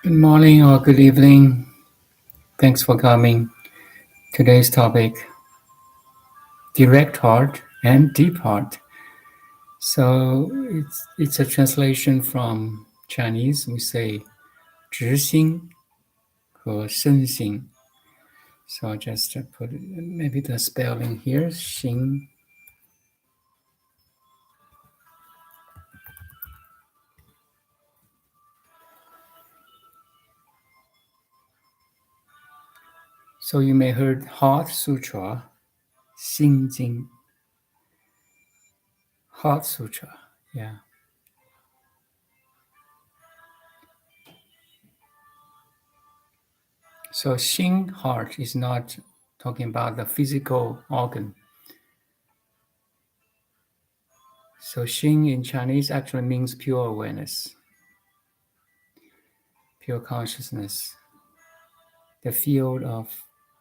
Good morning or good evening. Thanks for coming. Today's topic, direct heart and deep heart. So it's a translation from Chinese. We say 直心 和身心. So I'll just put maybe the spelling here, 心. So you may heard Heart Sutra, 心经, Heart Sutra. Yeah. So Xing heart is not talking about the physical organ. So Xing in Chinese actually means pure awareness, pure consciousness, the field of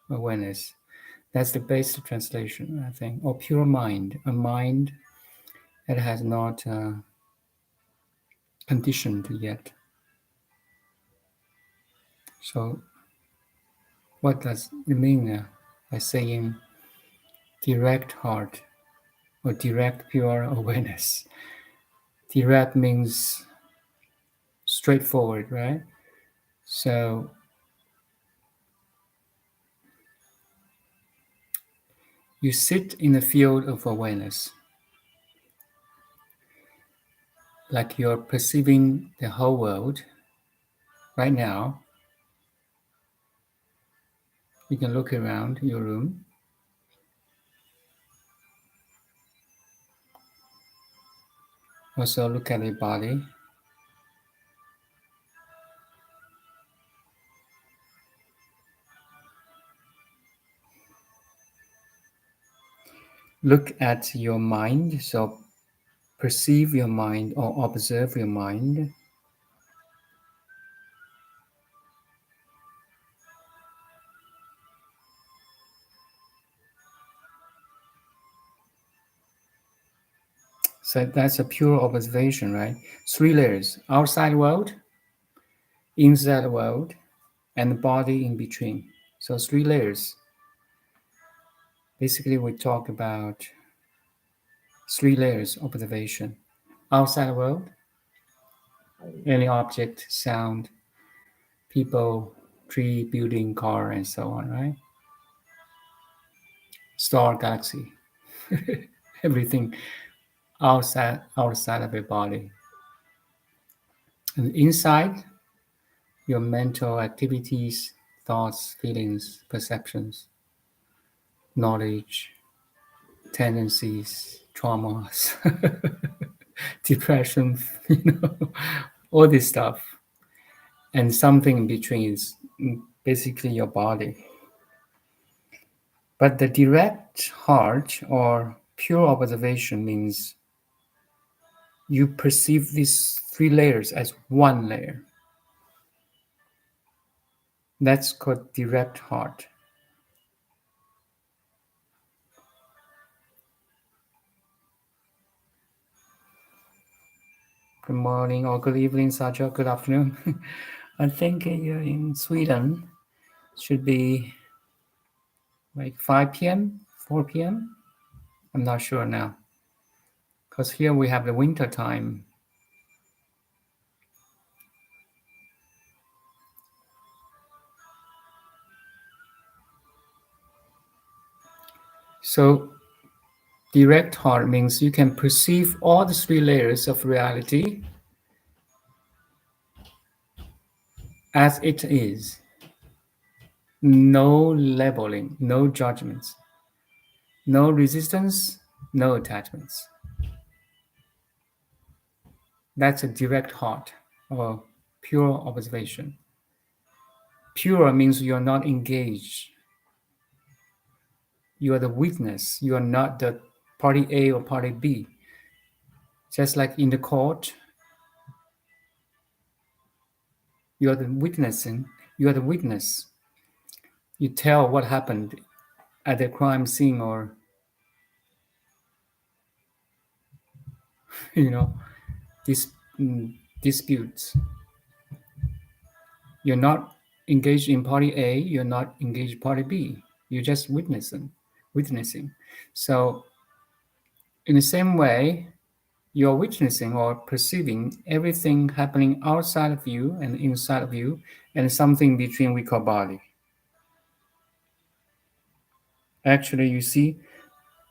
awareness. That's the basic translation, I think. Or pure mind, a mind that has not conditioned yet. So what does it mean by saying direct heart or direct pure awareness? Direct means straightforward, right? So you sit in the field of awareness, like you're perceiving the whole world right now. You can look around your room. Also look at your body. Look at your mind. So perceive your mind or observe your mind. So that's a pure observation, right? Three layers: outside world, inside world, and the body in between. So three layers. Basically, we talk about three layers observation: outside world, any object, sound, people, tree, building, car, and so on, right? Star, galaxy, everything outside of your body. And inside, your mental activities, thoughts, feelings, perceptions, knowledge, tendencies, traumas, depression, all this stuff. And something in between is basically your body. But the direct heart or pure observation means you perceive these three layers as one layer. That's called direct heart. Good morning or good evening, Saja. Good afternoon. I think you're in Sweden. Should be like 5 p.m., 4 p.m. I'm not sure now. Because here we have the winter time. So direct heart means you can perceive all the three layers of reality as it is. No labeling, no judgments, no resistance, no attachments. That's a direct heart or pure observation. Pure means you're not engaged. You are the witness. You are not the party A or party B. Just like in the court, you are the witnessing. You are the witness. You tell what happened at the crime scene or you know dis- disputes. You're not engaged in party A, you're not engaged in party B. You're just witnessing. So in the same way, you're witnessing or perceiving everything happening outside of you and inside of you, and something between we call body. Actually, you see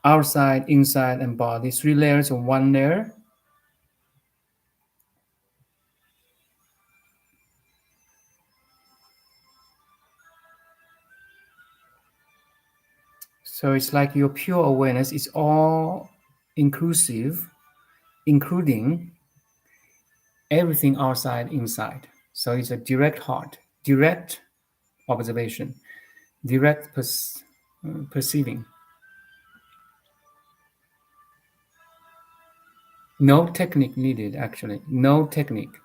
outside, inside, and body, three layers of one layer. So it's like your pure awareness is all inclusive, including everything outside, inside. So it's a direct heart, direct observation, direct perceiving. No technique needed, actually. No technique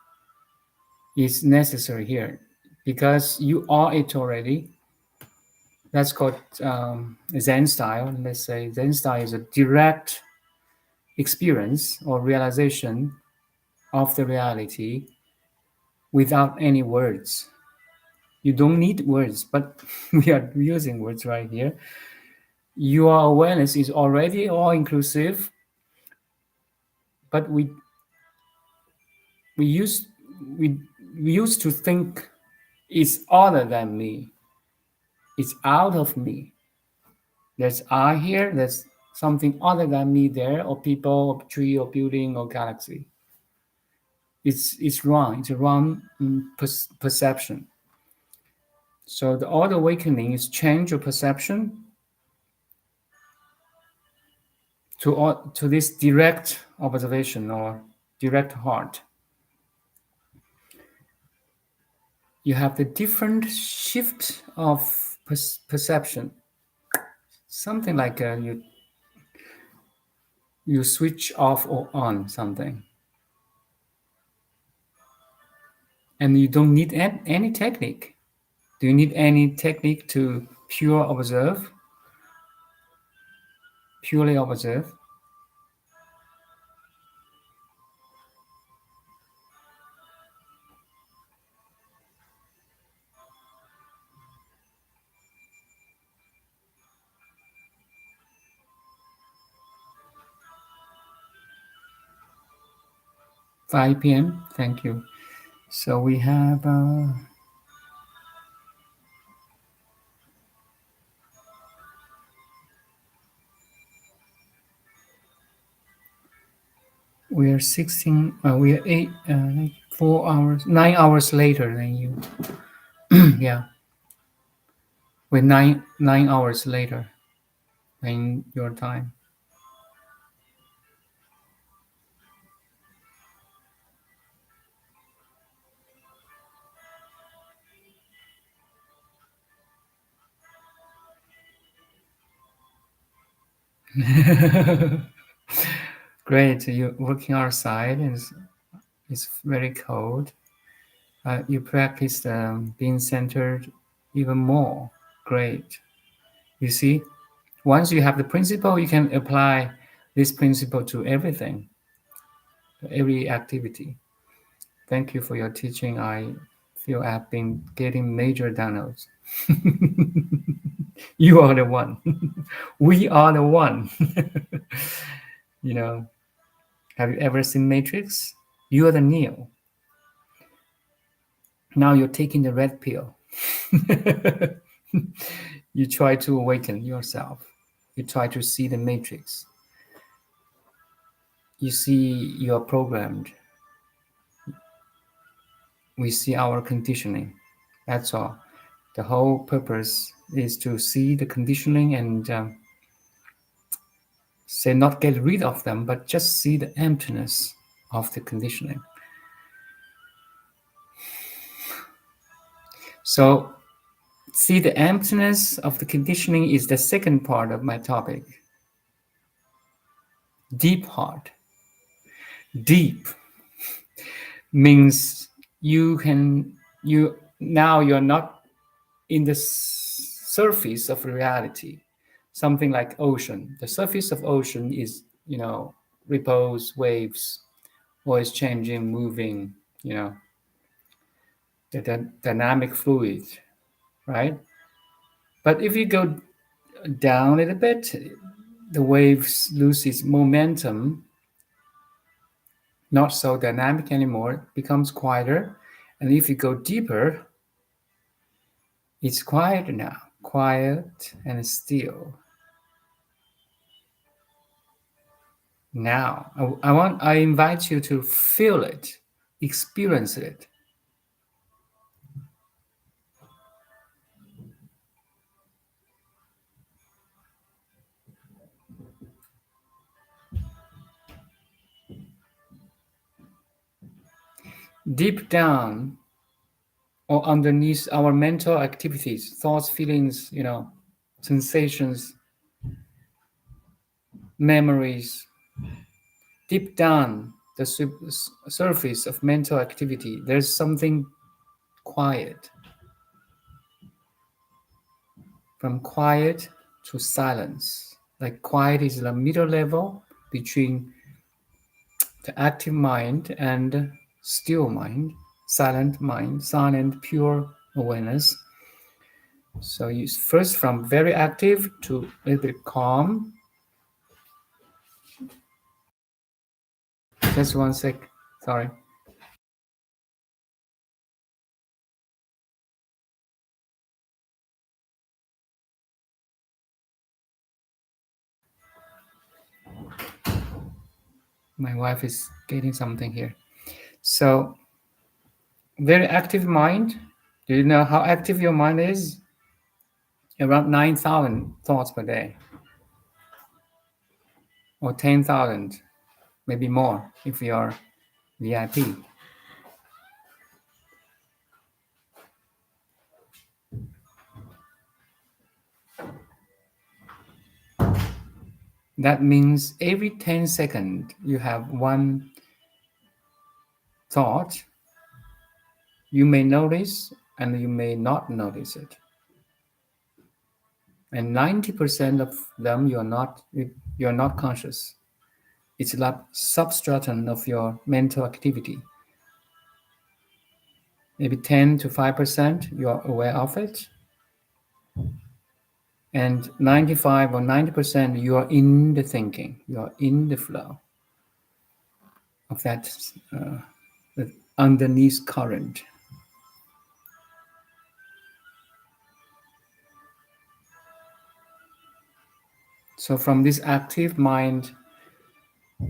is necessary here because you are it already. That's called Zen style. Let's say Zen style is a direct experience or realization of the reality without any words. You don't need words, but we are using words right here. Your awareness is already all inclusive, but we used we, we used to think it's other than me. It's out of me. There's I here, there's something other than me there, or people, or tree, or building, or galaxy. It's wrong. It's a wrong perception. So the odd awakening is change your perception to this direct observation or direct heart. You have the different shift of perception. Something like you switch off or on something, and you don't need any technique. Do you need any technique to purely observe? 5 p.m. Thank you. So we have we are 16. We are 8, like 4 hours, 9 hours later than you. Yeah, we're 9 hours later than your time. Great. You're working outside and it's very cold. You practice being centered even more. Great. You see, once you have the principle, you can apply this principle to everything, every activity. Thank you for your teaching. I feel I've been getting major downloads. You are the one. We are the one. You know, have you ever seen Matrix? You are the Neo. Now you're taking the red pill. You try to awaken yourself. You try to see the Matrix. You see you're programmed. We see our conditioning. That's all. The whole purpose is to see the conditioning and say not get rid of them, but just see the emptiness of the conditioning. So see the emptiness of the conditioning is the second part of my topic. Deep heart. Deep means you're not in the surface of reality, something like ocean. The surface of ocean is, ripples, waves, always changing, moving, the dynamic fluid, right? But if you go down a little bit, the waves lose its momentum, not so dynamic anymore, becomes quieter. And if you go deeper, it's quiet now, quiet and still. Now, I invite you to feel it, experience it. Deep down or underneath our mental activities, thoughts, feelings, sensations, memories, deep down the surface of mental activity, there's something quiet. From quiet to silence. Like quiet is the middle level between the active mind and still mind, silent, pure awareness. So you first from very active to a little bit calm. Just one sec. Sorry. My wife is getting something here. So very active mind. Do you know how active your mind is? Around 9,000 thoughts per day, or 10,000, maybe more if you are VIP. That means every 10 seconds you have one thought. You may notice and you may not notice it. And 90% of them you're not conscious. It's like substratum of your mental activity. Maybe 10 to 5% you're aware of it. And 95 or 90% you are in the thinking, you are in the flow of that underneath current. So from this active mind,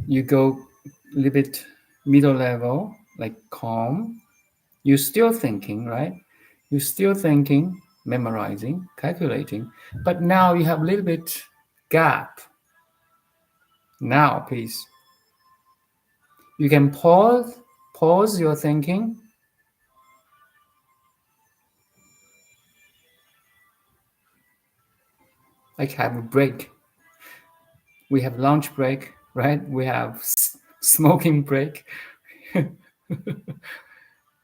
you go a little bit middle level, like calm. You're still thinking, right? You're still thinking, memorizing, calculating, but now you have a little bit gap. Now, please, you can pause your thinking, like have a break. We have lunch break, right? We have smoking break.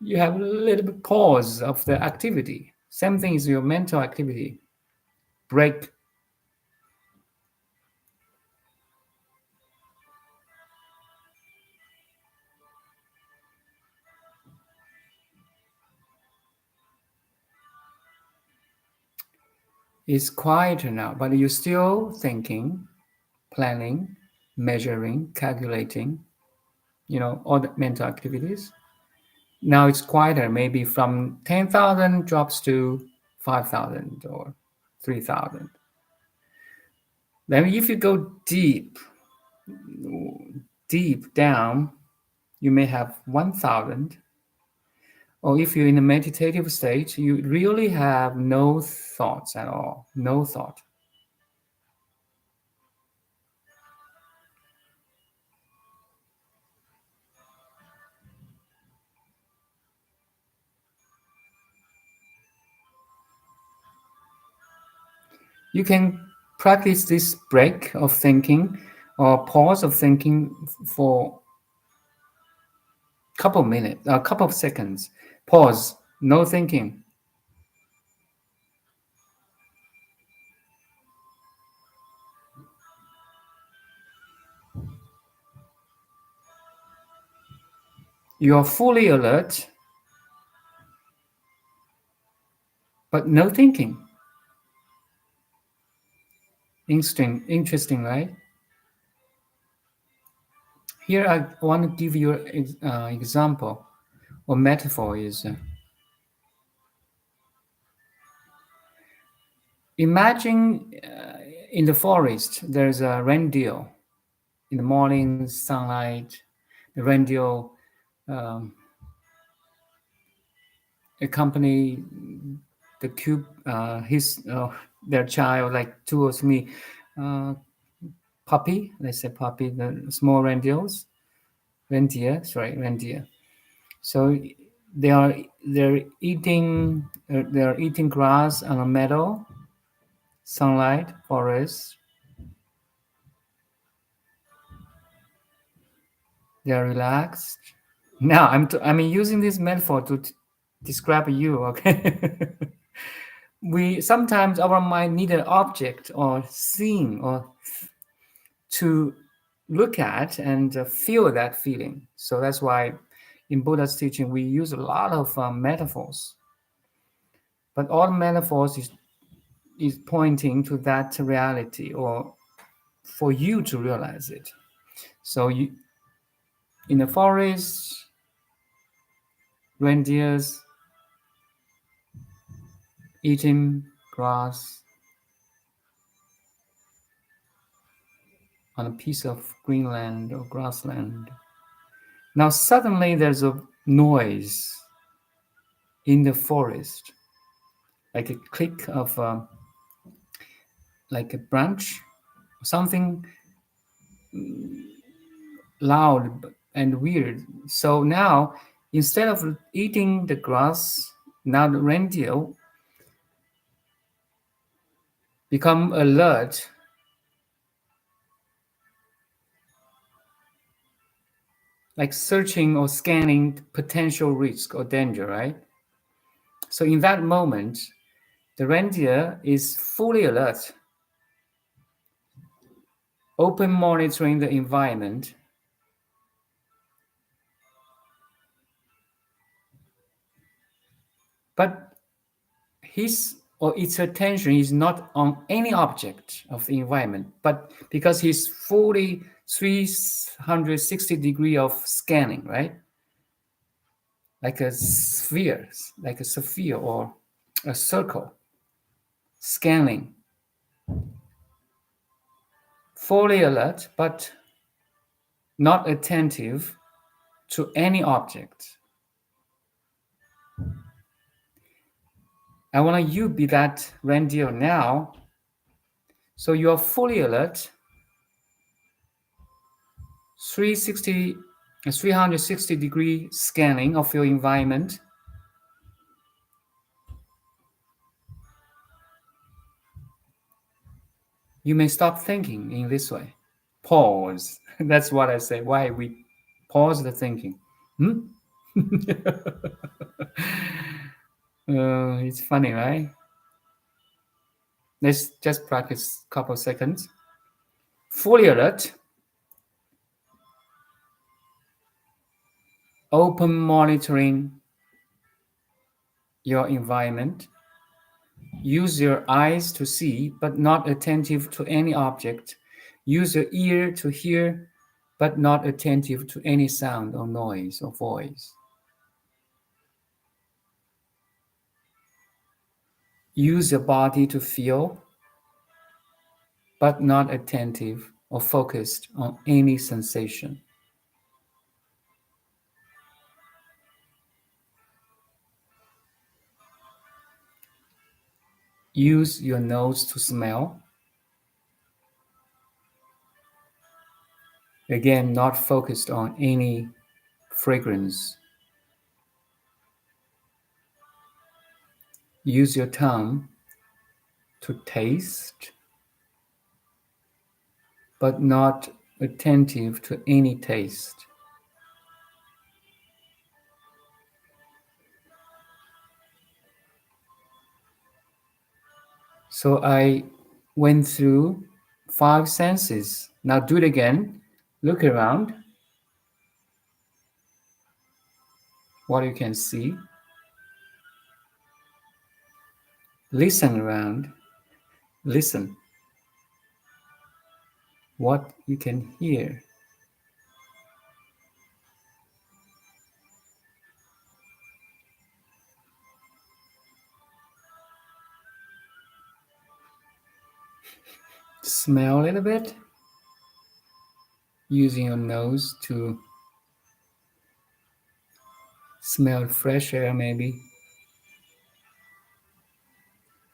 You have a little bit pause of the activity. Same thing is your mental activity. Break. It's quieter now, but you're still thinking, planning, measuring, calculating, all the mental activities. Now it's quieter, maybe from 10,000 drops to 5,000 or 3,000. Then if you go deep down, you may have 1,000. Or if you're in a meditative state, you really have no thoughts at all, no thought. You can practice this break of thinking or pause of thinking for a couple minutes, a couple of seconds. Pause, no thinking. You are fully alert. but no thinking. Interesting, right? Here I want to give you an example or metaphor is imagine in the forest there's a reindeer in the morning sunlight. The reindeer um, accompany the cube, his their child like two or three uh, puppy. Let's say puppy, the small reindeer. So they are they're eating grass on a meadow, sunlight, forest. They are relaxed. Now I'm using this metaphor to describe you. Okay. We sometimes our mind need an object or scene or to look at and feel that feeling. So that's why in Buddha's teaching we use a lot of metaphors. But all metaphors is pointing to that reality or for you to realize it. So you in the forest, reindeers eating grass on a piece of greenland or grassland. Now suddenly there's a noise in the forest, like a click of like a branch, something loud and weird. So now instead of eating the grass, now the reindeer become alert, like searching or scanning potential risk or danger, right? So in that moment, the reindeer is fully alert, open monitoring the environment, but his or its attention is not on any object of the environment, but because he's fully 360 degree of scanning, right? Like a sphere, like a sphere or a circle, scanning, fully alert, but not attentive to any object. I want you be that reindeer now. So you are fully alert, 360, 360-degree scanning of your environment. You may stop thinking in this way. Pause. That's what I say. Why we pause the thinking. Hmm? It's funny, right? Let's just practice a couple seconds. Fully alert, open monitoring your environment. Use your eyes to see, but not attentive to any object. Use your ear to hear, but not attentive to any sound or noise or voice. Use your body to feel, but not attentive or focused on any sensation. Use your nose to smell. Again, not focused on any fragrance. Use your tongue to taste, but not attentive to any taste. So I went through 5 senses. Now do it again. Look around. What you can see. Listen around. Listen what you can hear. Smell a little bit, using your nose to smell fresh air, maybe.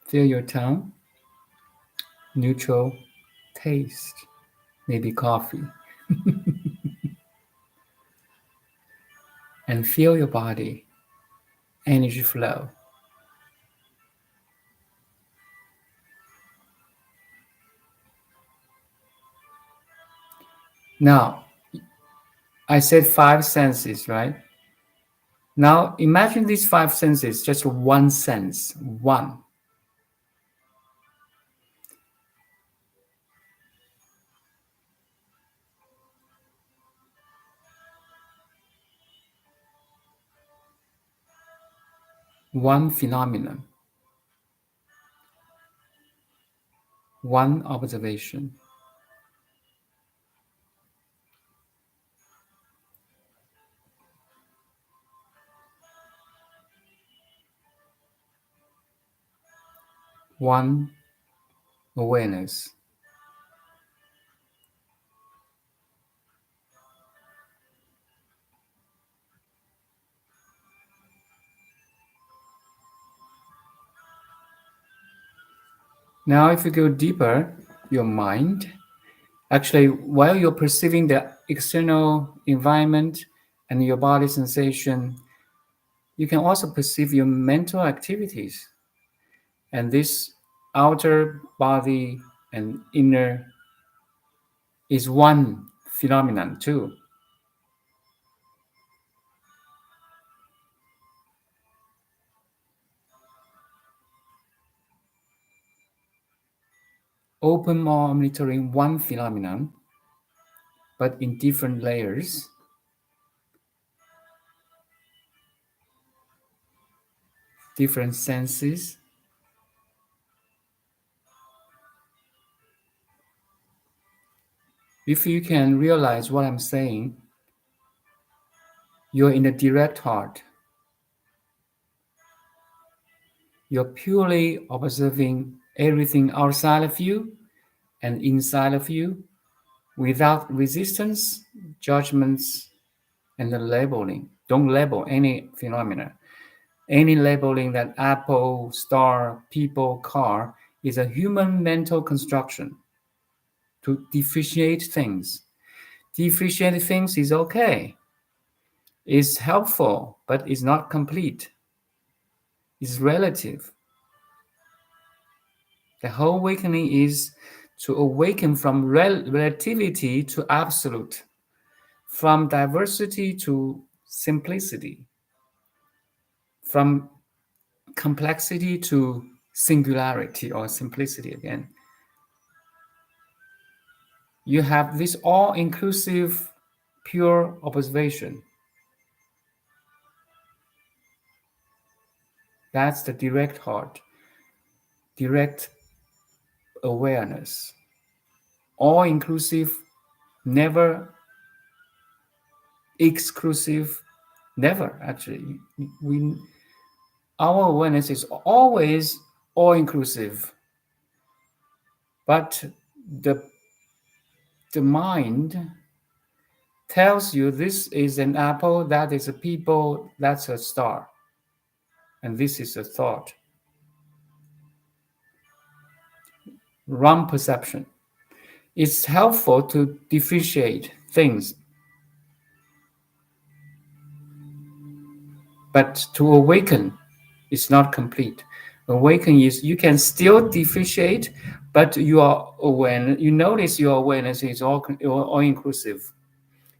Feel your tongue, neutral taste, maybe coffee. And feel your body, energy flow. Now, I said five senses, right? Now, imagine these five senses, just one sense, one phenomenon, one observation. One awareness. Now, if you go deeper, your mind, actually, while you're perceiving the external environment and your body sensation, you can also perceive your mental activities. And this outer body and inner is one phenomenon too. Open monitoring one phenomenon, but in different layers, different senses. If you can realize what I'm saying, you're in the direct heart. You're purely observing everything outside of you and inside of you without resistance, judgments, and the labeling. Don't label any phenomena. Any labeling that apple, star, people, car is a human mental construction to differentiate things. Differentiate things is okay. It's helpful, but it's not complete. It's relative. The whole awakening is to awaken from relativity to absolute, from diversity to simplicity, from complexity to singularity or simplicity again. You have this all-inclusive, pure observation. That's the direct heart, direct awareness. All-inclusive, never exclusive, never actually. We Our awareness is always all-inclusive, but the the mind tells you this is an apple, that is a people, that's a star, and this is a thought. Wrong perception. It's helpful to differentiate things, but to awaken is not complete. Awaken is you can still differentiate, but you are aware. You notice your awareness is all inclusive.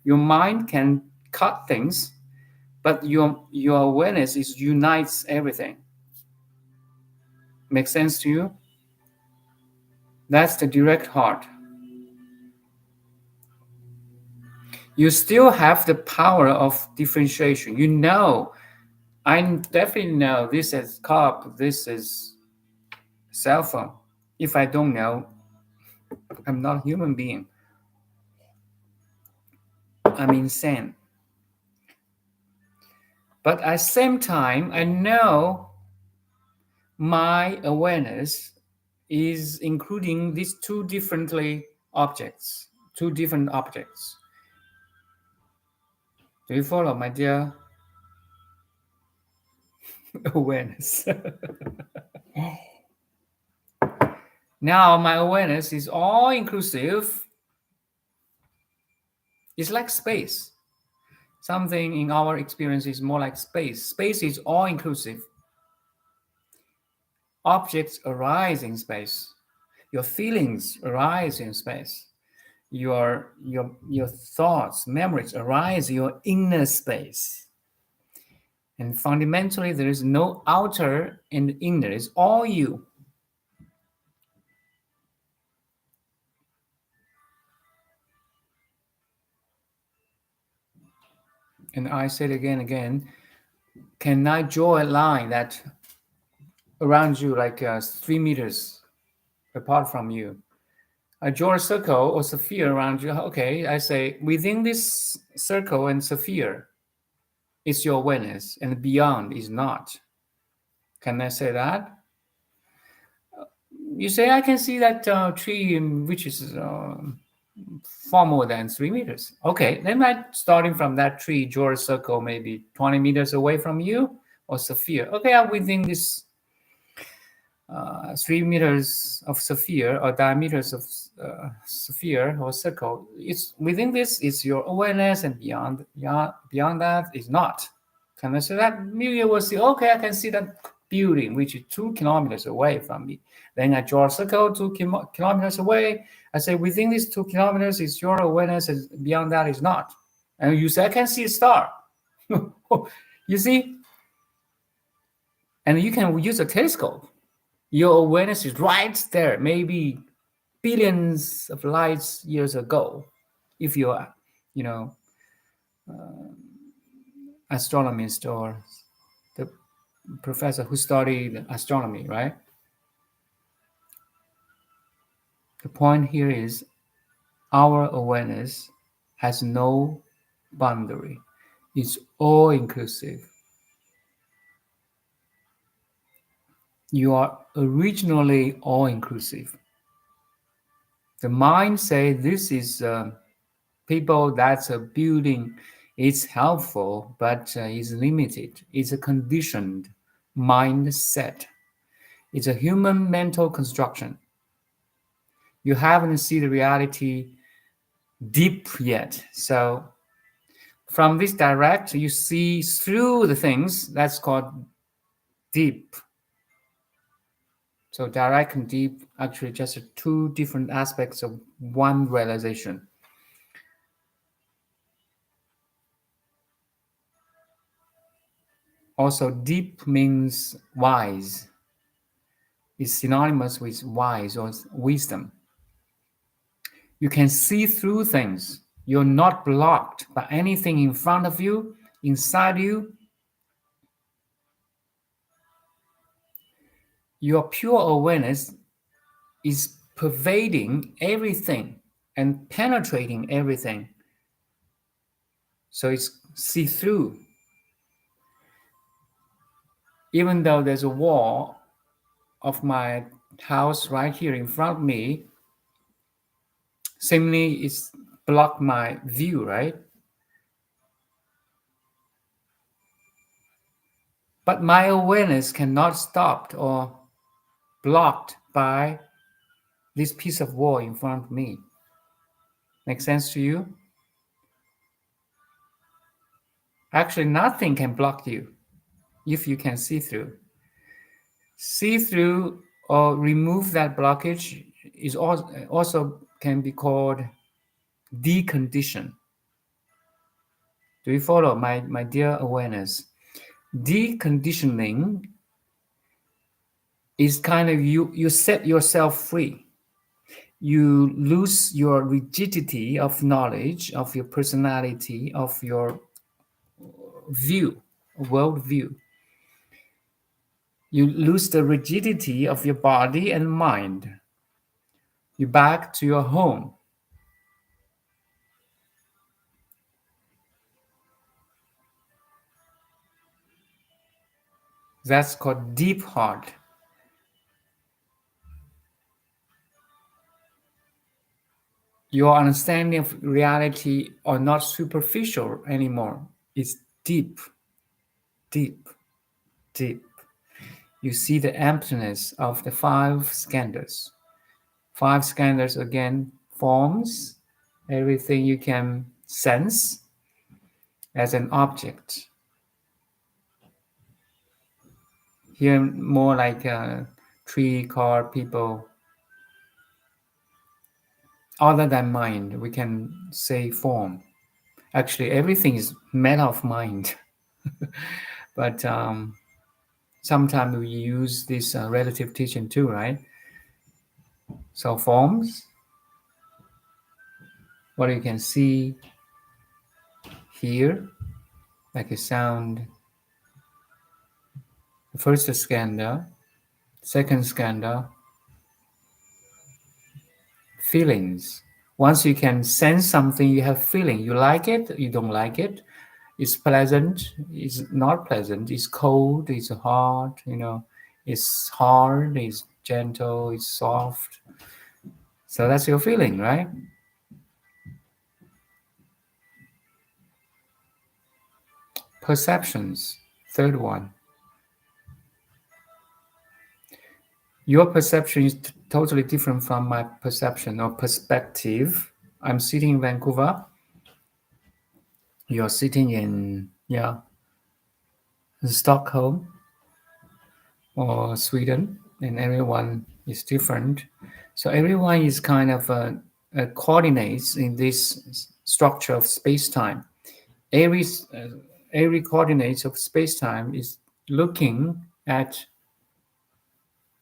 Your mind can cut things, but your awareness is unites everything. Make sense to you? That's the direct heart. You still have the power of differentiation. I definitely know this is cup, this is cell phone. If I don't know, I'm not a human being. I'm insane. But at the same time, I know my awareness is including these two different objects. Do you follow, my dear awareness? Now my awareness is all inclusive. It's like space. Something in our experience is more like space. Space is all inclusive. Objects arise in space. Your feelings arise in space. Your thoughts, memories arise in your inner space. And fundamentally, there is no outer and inner. It's all you. And I said again, can I draw a line that around you, like 3 meters apart from you? I draw a circle or sphere around you. Okay, I say within this circle and sphere is your awareness, and beyond is not. Can I say that? You say I can see that tree which is far more than 3 meters. Okay, then I starting from that tree, draw a circle maybe 20 meters away from you or sphere. Okay, I'm within this 3 meters of sphere or diameters of sphere or circle. It's within this is your awareness, and beyond that is not. Can I say that? Maybe you will see. Okay, I can see that building which is 2 kilometers away from me. Then I draw a circle 2 kilometers away. I say within these 2 kilometers is your awareness, and beyond that is not. And you say I can see a star. You see, and you can use a telescope. Your awareness is right there, maybe billions of light years ago. If you're, you know, astronomist or the professor who studied astronomy, right? The point here is our awareness has no boundary. It's all inclusive. You are originally all inclusive. The mind say this is people, that's a building. It's helpful, but it's limited. It's a conditioned mindset. It's a human mental construction. You haven't seen the reality deep yet. So from this direct, you see through the things. That's called deep. So direct and deep actually just two different aspects of one realization. Also, deep means wise. Is synonymous with wise or wisdom. You can see through things. You're not blocked by anything in front of you, inside you. Your pure awareness is pervading everything and penetrating everything. So it's see-through. Even though there's a wall of my house right here in front of me, seemingly it's blocked my view, right? But my awareness cannot stop or blocked by this piece of wall in front of me. Make sense to you? Actually, nothing can block you if you can see through. See through or remove that blockage is also can be called decondition. Do you follow, my dear awareness? Deconditioning is kind of you set yourself free. You lose your rigidity of knowledge, of your personality, of your view, world view. You lose the rigidity of your body and mind. You're back to your home. That's called deep heart. Your understanding of reality are not superficial anymore. It's deep, deep, deep. You see the emptiness of the five skandhas. Five skandhas again forms everything you can sense as an object. Here, more like a tree, car, people. Other than mind, we can say form. Actually, everything is made of mind. But sometimes we use this relative teaching too, right? So forms, what you can see, hear, like a sound. The first skandha, second skandha, feelings. Once you can sense something, you have feeling. You like it, you don't like it. It's pleasant, it's not pleasant. It's cold, it's hot, it's hard, it's gentle, it's soft. So that's your feeling, right? Perceptions, third one. Your perception is totally different from my perception or perspective. I'm sitting in Vancouver. You're sitting in, Stockholm or Sweden, and everyone is different. So everyone is kind of coordinates in this structure of space-time. Every every coordinates of space-time is looking at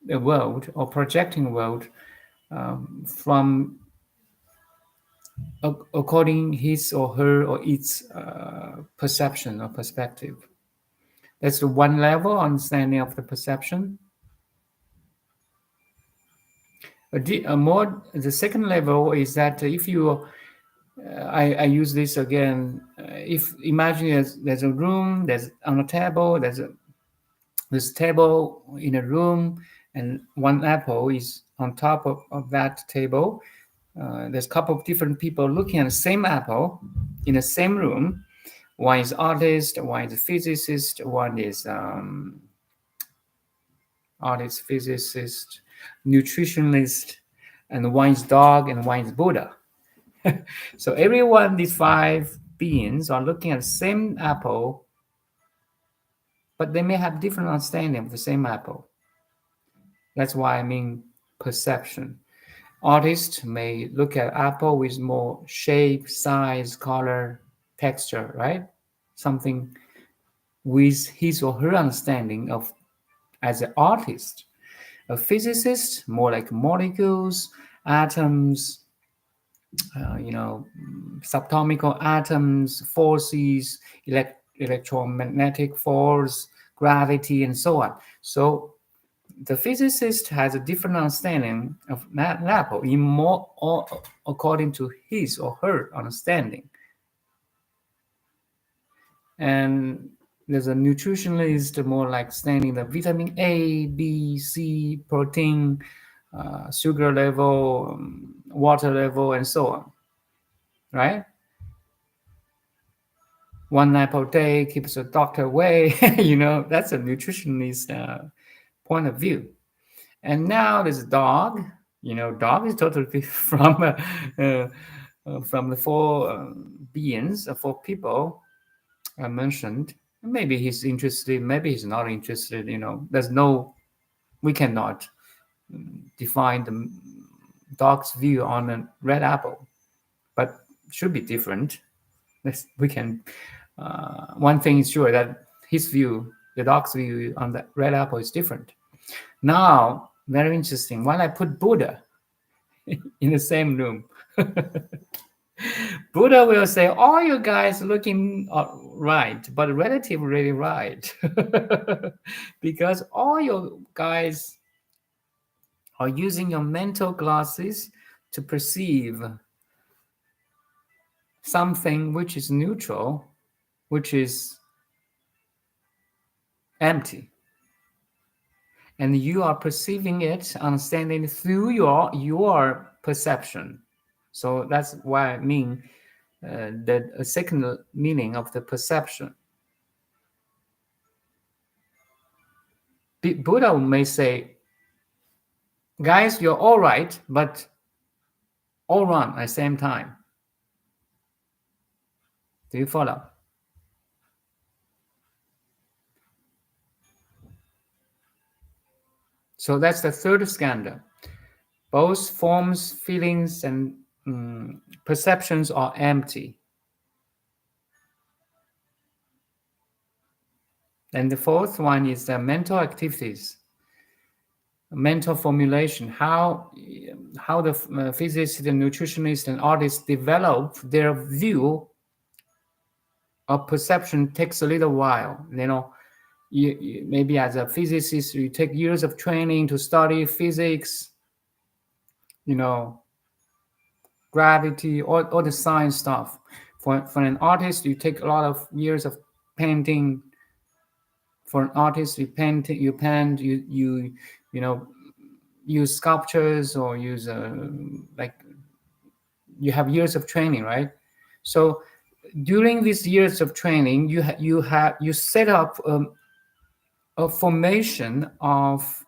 the world or projecting world from according his or her or its perception or perspective. That's the one level understanding of the perception. The second level is that if you, I use this again. If imagine there's a room, there's on a table, there's this table in a room, and one apple is on top of that table. There's a couple of different people looking at the same apple in the same room. One is artist, one is a physicist, one is artist, physicist, nutritionist, and one is dog, and one is Buddha. So everyone, these five beings are looking at the same apple, but they may have different understanding of the same apple. That's why I mean perception. Artists may look at apple with more shape, size, color, texture, right? Something with his or her understanding of as an artist. A physicist, more like molecules, atoms, subatomic atoms, forces, electromagnetic force, gravity, and so on. So the physicist has a different understanding of that apple in more or according to his or her understanding. And there's a nutritionist more like studying the vitamin A, B, C, protein, sugar level, water level, and so on. Right? One apple a day keeps the doctor away. That's a nutritionist point of view. And now there's a dog. Dog is totally from the four beings, four people I mentioned. Maybe he's interested, maybe he's not interested. We cannot define the dog's view on a red apple, but should be different. We can. One thing is sure that his view, the dog's view on the red apple is different. Now, very interesting. When I put Buddha in the same room, Buddha will say, all you guys looking right, but relatively really right. Because all you guys are using your mental glasses to perceive something which is neutral, which is empty. And you are perceiving it, understanding through your perception. So that's why I mean the second meaning of the perception. Buddha may say, guys, you're all right, but all wrong at the same time. Do you follow? So that's the third skandha. Both forms, feelings, and perceptions are empty. And the fourth one is the mental activities, mental formulation, how the physicists, the nutritionists, and artists develop their view of perception takes a little while. You maybe as a physicist, you take years of training to study physics, gravity, all the science stuff. For an artist, you take a lot of years of painting. For an artist, you paint, you use sculptures or use like you have years of training, right? So during these years of training, you set up a formation of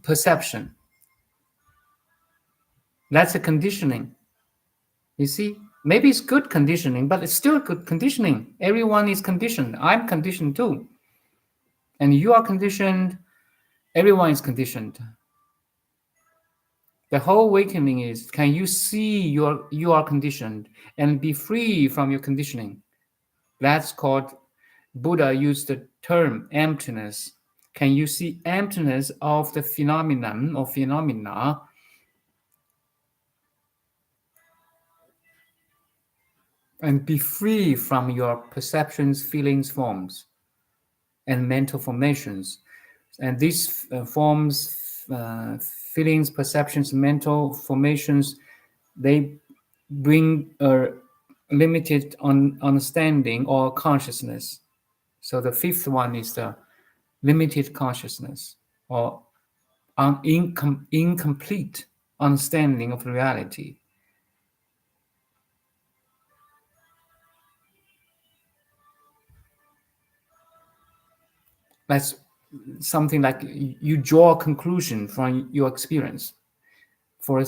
perception. That's a conditioning. You see, maybe it's good conditioning, but it's still good conditioning. Everyone is conditioned. I'm conditioned too. And you are conditioned. Everyone is conditioned. The whole awakening is, can you see you are conditioned and be free from your conditioning? That's called, Buddha used the term emptiness. Can you see emptiness of the phenomenon or phenomena? And be free from your perceptions, feelings, forms, and mental formations. And these forms, feelings, perceptions, mental formations, they bring a limited understanding or consciousness. So the fifth one is the limited consciousness or incomplete understanding of reality. That's something like you draw a conclusion from your experience. For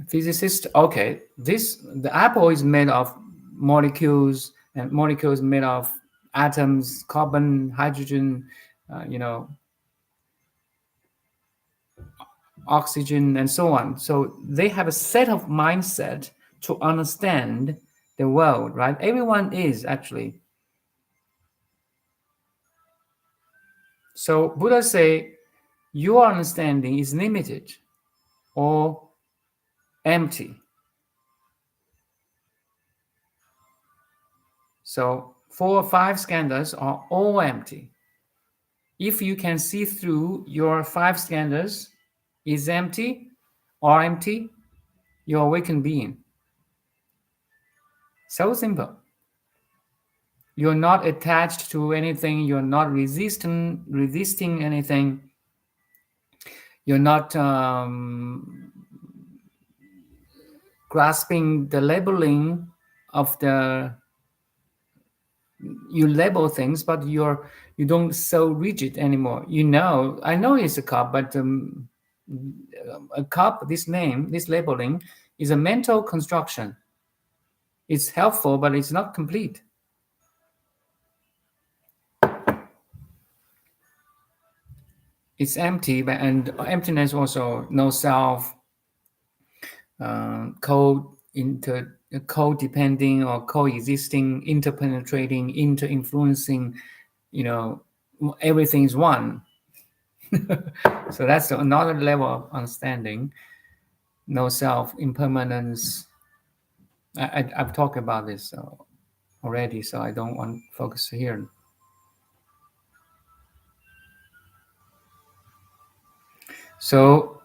physicist, okay, the apple is made of molecules, and molecules made of atoms, carbon, hydrogen, oxygen, and so on. So they have a set of mindset to understand the world, right? Everyone is actually. So Buddha say, your understanding is limited or empty. So 4 or 5 skandhas are all empty. If you can see through your 5 skandhas is empty or empty, you're awakened being. So simple. You're not attached to anything. You're not resisting anything. You're not grasping the labeling of you label things, but you don't so rigid anymore. I know it's a cup, but a cup, this labeling is a mental construction. It's helpful, but it's not complete. It's empty, and emptiness also no self, co-depending or coexisting, interpenetrating, inter-influencing, everything is one. So that's another level of understanding. no self, impermanence. I've talked about this already, so I don't want to focus here. So,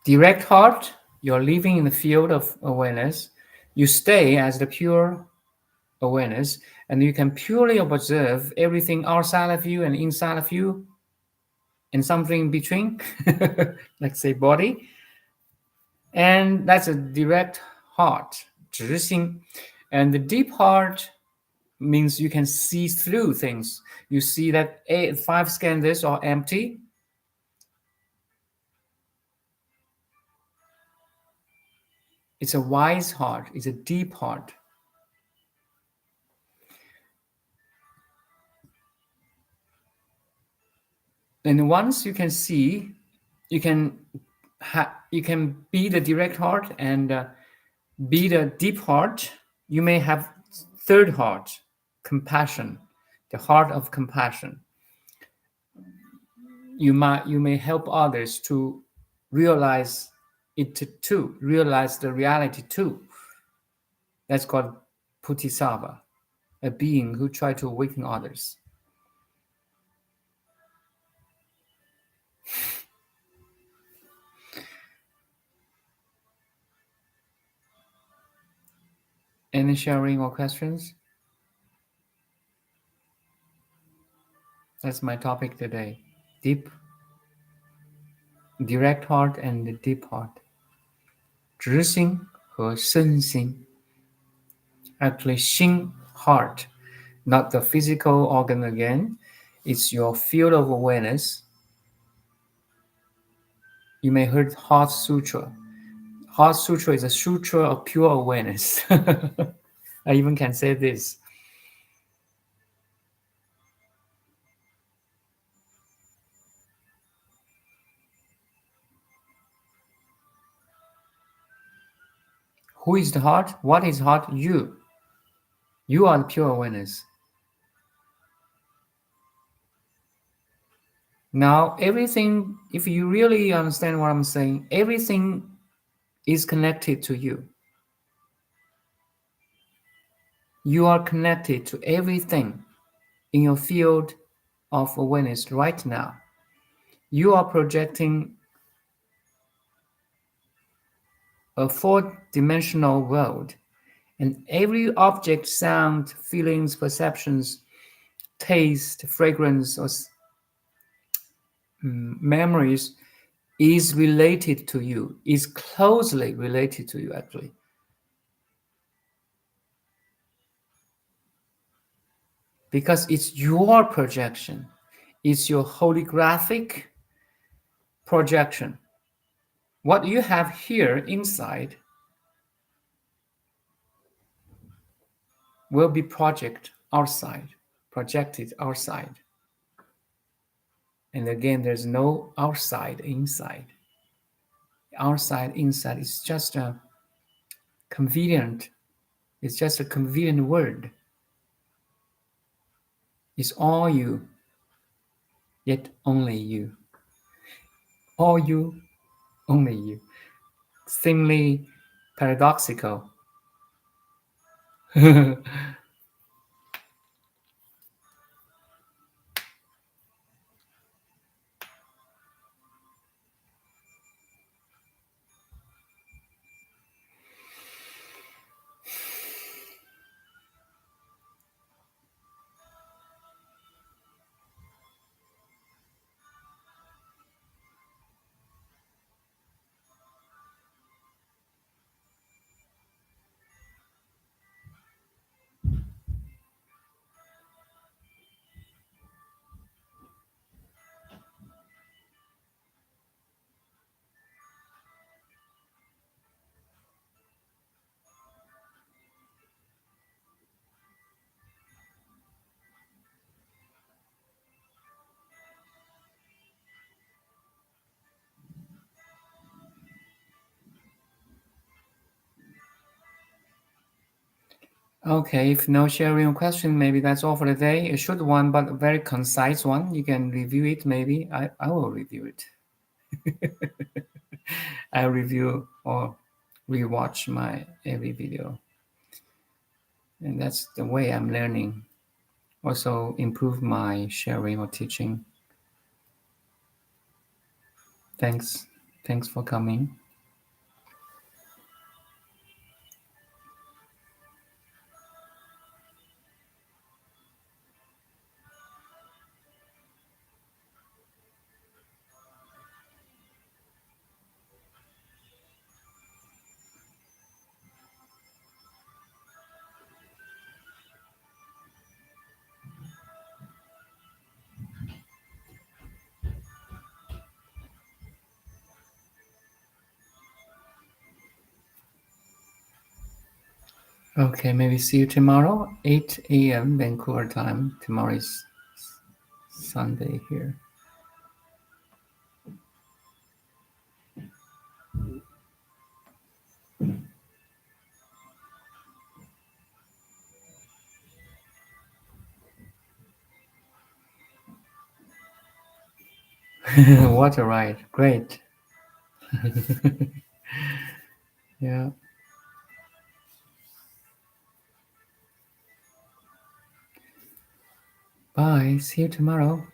direct heart, you're living in the field of awareness. You stay as the pure awareness, and you can purely observe everything outside of you and inside of you, and something in between, like say body. And that's a direct heart, 直心. And the deep heart means you can see through things. You see that five skandhas are empty. It's a wise heart. It's a deep heart. And once you can see, you can be the direct heart and be the deep heart. You may have third heart, compassion, the heart of compassion. You may help others to realize it too, realize the reality too. That's called Bodhisattva, a being who try to awaken others. Any sharing or questions? That's my topic today. Direct heart and the deep heart. 直心和身心. Actually, 心 heart, not the physical organ again. It's your field of awareness. You may heard Heart Sutra. Heart Sutra is a sutra of pure awareness. I even can say this. Who is the heart? What is heart? You. You are the pure awareness. Now, everything, if you really understand what I'm saying, everything is connected to you. You are connected to everything in your field of awareness right now. You are projecting a four-dimensional world, and every object, sound, feelings, perceptions, taste, fragrance, or memories is related to you, is closely related to you, actually. Because it's your projection. It's your holographic projection. What you have here inside will be projected outside. And again, there's no outside, inside. Outside, inside is just a convenient, it's just a convenient word. It's all you, yet only you. All you, only you. Seemingly paradoxical. Okay, if no sharing or question, maybe that's all for today. A short one, but a very concise one. You can review it, maybe. I will review it. I review or rewatch my every video, and that's the way I'm learning. Also, improve my sharing or teaching. Thanks, thanks for coming. Okay, maybe see you tomorrow, 8 a.m. Vancouver time. Tomorrow is Sunday here. What a ride! Great. Yeah. Bye. See you tomorrow.